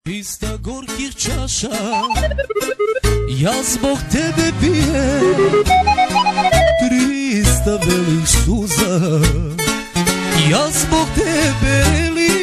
Trista gorkih čaša, ja zbog tebe pijem. 300 belih suza, ja zbog tebe lijem.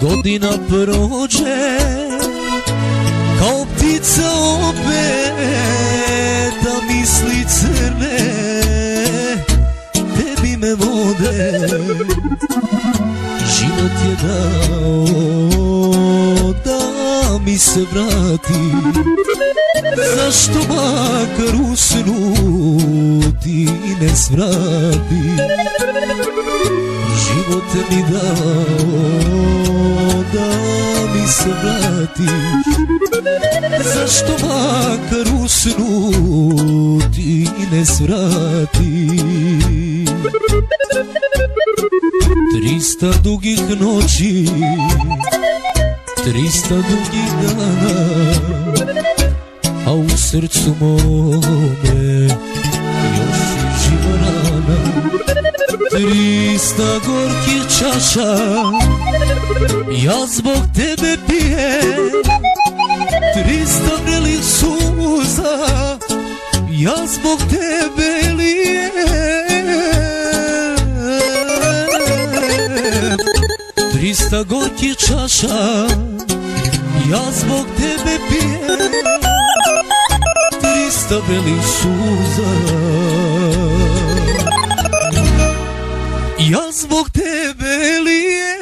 Godina prođe, kao ptica opet, da misli crne, tebi me vode. Život je dao da mi se vrati, zašto makar u snu ti ne svrati. Život mi dao da mi se vratiš, zašto makar u snu ti ne svratiš. 300 dugih noći, 300 dugih dana, a u srcu mome još je živa rana. 300 gorkih čaša, ja zbog tebe pijem. 300 vrelih suza, ja zbog tebe lijem. 300 gorkih čaša, ja zbog tebe pijem. 300 vrelih suza, ja zbog tebe lijem.